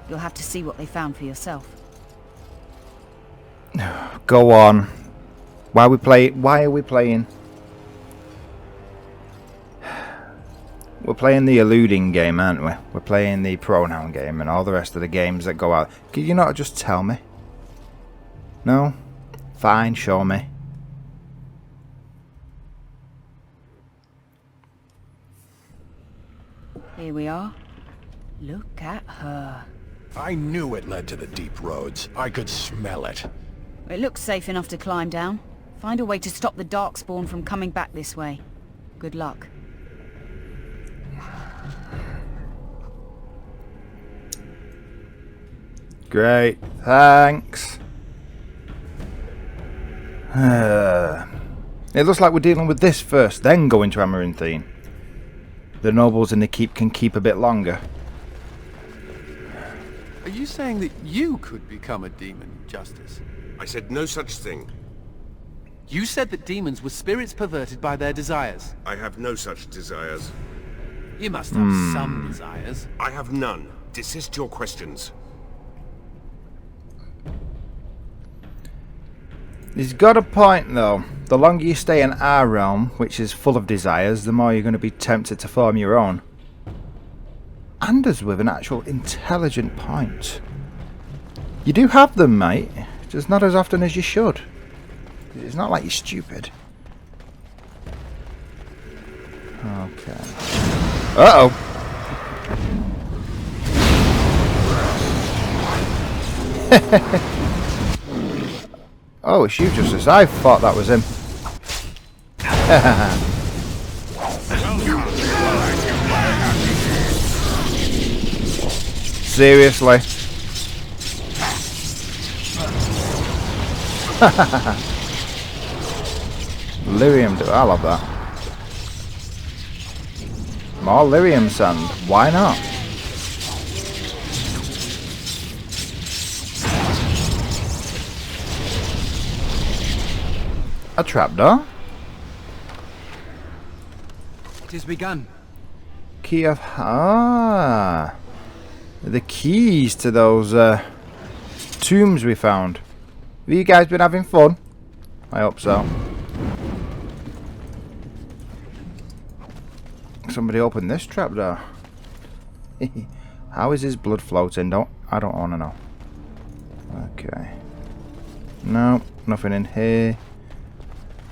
[SPEAKER 19] You'll have to see what they found for yourself.
[SPEAKER 1] Go on. Why are we playing? We're playing the eluding game, aren't we? We're playing the pronoun game and all the rest of the games that go out. Can you not just tell me? No? Fine, show me.
[SPEAKER 19] Here we are. Look at her.
[SPEAKER 6] I knew it led to the deep roads. I could smell it.
[SPEAKER 19] It looks safe enough to climb down. Find a way to stop the Darkspawn from coming back this way. Good luck.
[SPEAKER 1] Great, thanks. It looks like we're dealing with this first, then go into Amaranthine. The nobles in the keep can keep a bit longer.
[SPEAKER 14] Are you saying that you could become a demon, Justice?
[SPEAKER 5] I said no such thing.
[SPEAKER 14] You said that demons were spirits perverted by their desires.
[SPEAKER 5] I have no such desires.
[SPEAKER 14] You must have some desires.
[SPEAKER 5] I have none. Desist your questions.
[SPEAKER 1] He's got a point though. The longer you stay in our realm, which is full of desires, the more you're going to be tempted to form your own. Anders with an actual intelligent point. You do have them, mate. Just not as often as you should. It's not like you're stupid. Okay. Uh-oh. Oh, it's you, Justice. I thought that was him. Seriously. Lyrium, I love that. More lyrium sand. Why not? A trapdoor?
[SPEAKER 8] It has begun.
[SPEAKER 1] Key of... Ah. The keys to those tombs we found. Have you guys been having fun? I hope so. Somebody open this trapdoor. How is his blood floating? I don't want to know. Okay. No, nothing in here.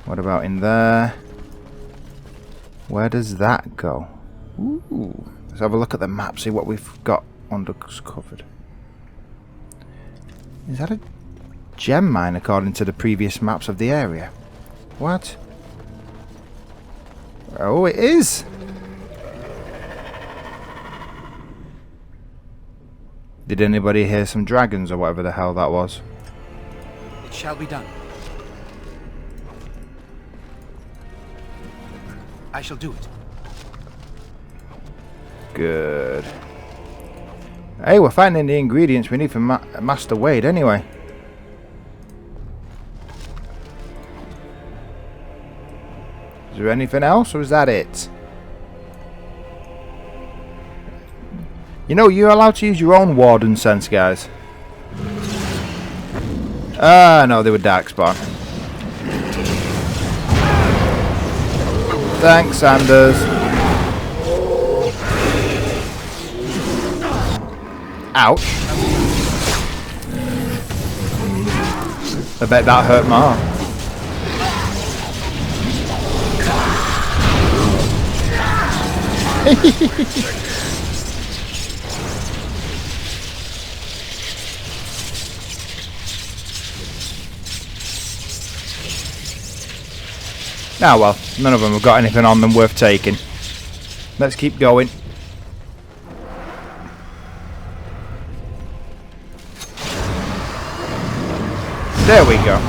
[SPEAKER 1] What about in there? Where does that go? Ooh. Let's have a look at the map, see what we've got undercovered. Is that a gem mine according to the previous maps of the area? What? Oh, it is! Did anybody hear some dragons or whatever the hell that was?
[SPEAKER 8] It shall be done.
[SPEAKER 20] I shall do it.
[SPEAKER 1] Good. Hey, we're finding the ingredients we need for Master Wade anyway. Is there anything else, or is that it? You know, you're allowed to use your own warden sense, guys. Ah, no, they were darkspawn. Thanks, Sanders. Ouch. I bet that hurt more. Ah well, none of them have got anything on them worth taking. Let's keep going. There we go.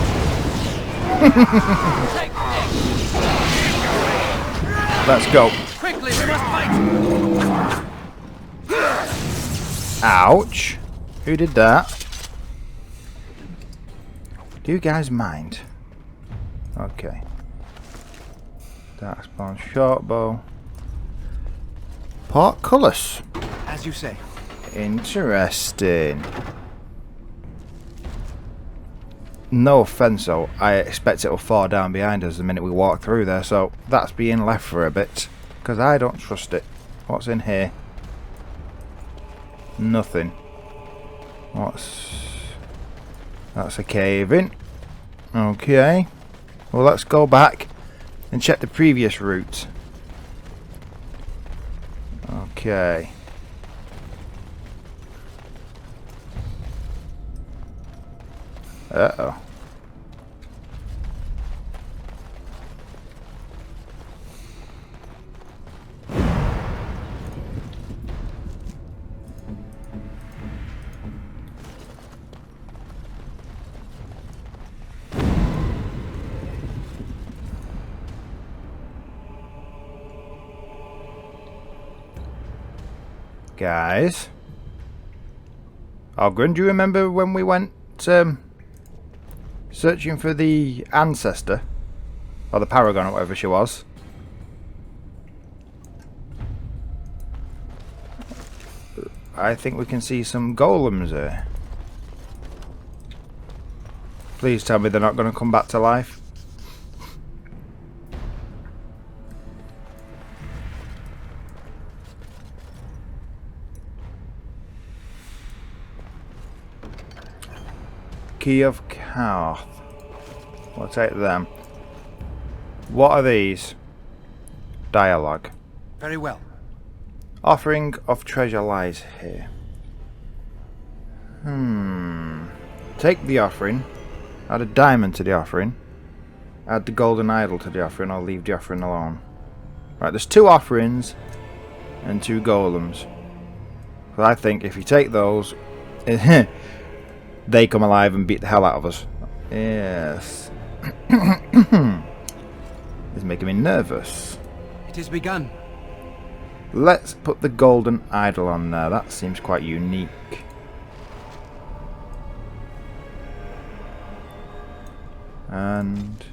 [SPEAKER 1] Let's go.
[SPEAKER 20] Quickly, we must fight.
[SPEAKER 1] Ouch. Who did that? Do you guys mind? Okay. Darkspawn short bow. Portcullis.
[SPEAKER 20] As you say.
[SPEAKER 1] Interesting. No offence though, I expect it'll fall down behind us the minute we walk through there, so that's being left for a bit, because I don't trust it. What's in here? Nothing. That's a cave in. Okay. Well, let's go back and check the previous route. Okay. Uh-oh. Guys. Ogren, do you remember when we went searching for the ancestor? Or the paragon or whatever she was? I think we can see some golems there. Please tell me they're not going to come back to life. Key of Karth. We'll take them. What are these? Dialogue.
[SPEAKER 20] Very well.
[SPEAKER 1] Offering of treasure lies here. Take the offering. Add a diamond to the offering. Add the golden idol to the offering, or leave the offering alone. Right, there's 2 offerings and 2 golems. But I think if you take those, they come alive and beat the hell out of us. Yes. It's making me nervous.
[SPEAKER 20] It has begun.
[SPEAKER 1] Let's put the golden idol on there. That seems quite unique. And...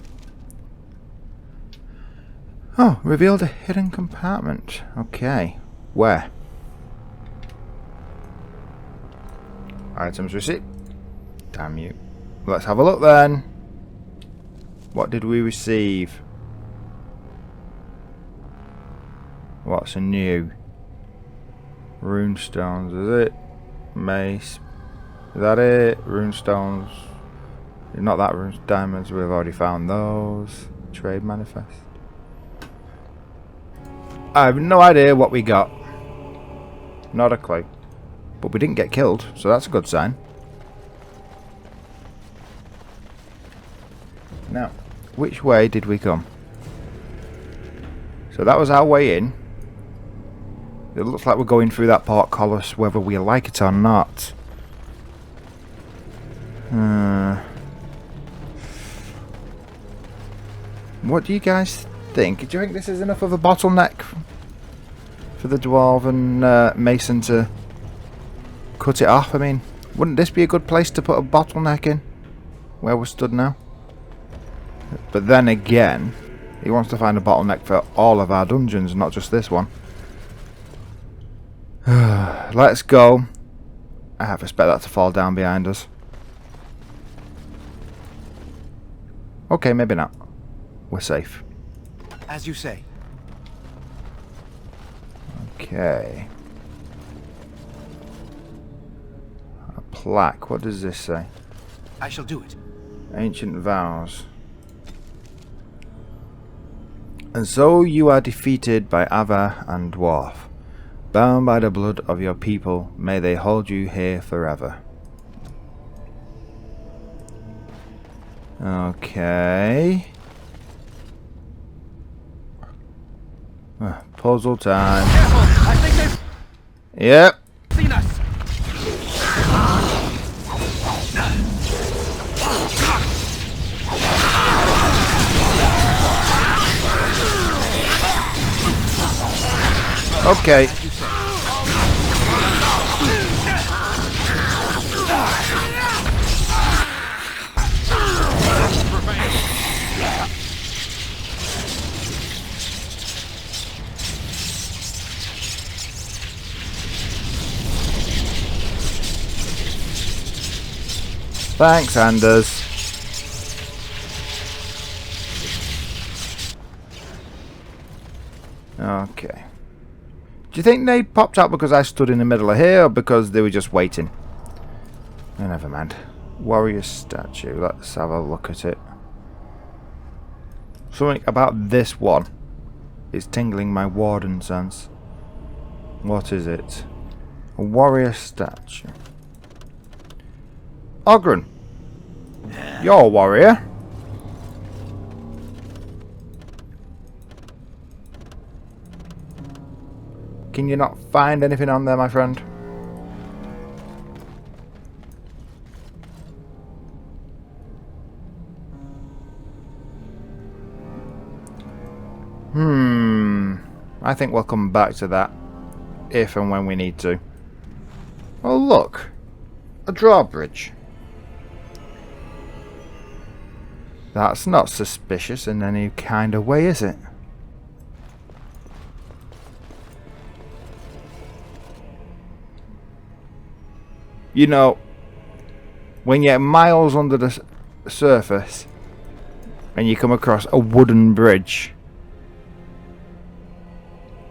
[SPEAKER 1] oh, revealed a hidden compartment. Okay. Where? Items receipt. Damn you. Let's have a look then. What did we receive? What's new? Runestones, is it? Mace. Is that it? Runestones. Not that runes. Diamonds, we've already found those. Trade manifest. I have no idea what we got. Not a clue. But we didn't get killed, so that's a good sign. Now, which way did we come? So that was our way in. It looks like we're going through that portcullis whether we like it or not. What do you guys think... Do you think this is enough of a bottleneck for the Dwarven Mason to cut it off? I mean, wouldn't this be a good place to put a bottleneck in? Where we're stood now? But then again, he wants to find a bottleneck for all of our dungeons, not just this one. Let's go. I have to expect that to fall down behind us. Okay, maybe not. We're safe.
[SPEAKER 20] As you say.
[SPEAKER 1] Okay. A plaque. What does this say?
[SPEAKER 20] I shall do it.
[SPEAKER 1] Ancient vows. And so you are defeated by Ava and Dwarf. Bound by the blood of your people, may they hold you here forever. Okay. Puzzle time.
[SPEAKER 20] I think they've
[SPEAKER 1] Yep.
[SPEAKER 20] seen us.
[SPEAKER 1] Okay. Thanks, Anders. Okay. Do you think they popped out because I stood in the middle of here, or because they were just waiting? Oh, never mind. Warrior statue. Let's have a look at it. Something about this one is tingling my warden sense. What is it? A warrior statue. Ogren. You're a warrior. Can you not find anything on there, my friend? I think we'll come back to that if and when we need to. Oh look, a drawbridge. That's not suspicious in any kind of way, is it? You know, when you're miles under the surface and you come across a wooden bridge,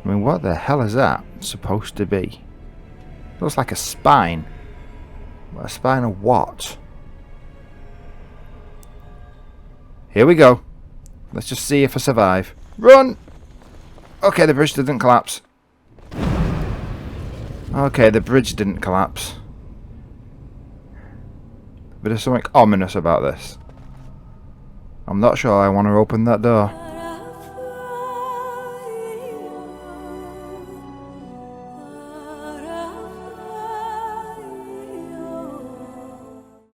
[SPEAKER 1] I mean, what the hell is that supposed to be? Looks like a spine. A spine of what? Here we go. Let's just see if I survive. Run! Okay, the bridge didn't collapse. Okay, the bridge didn't collapse. But there's something ominous about this. I'm not sure I want to open that door.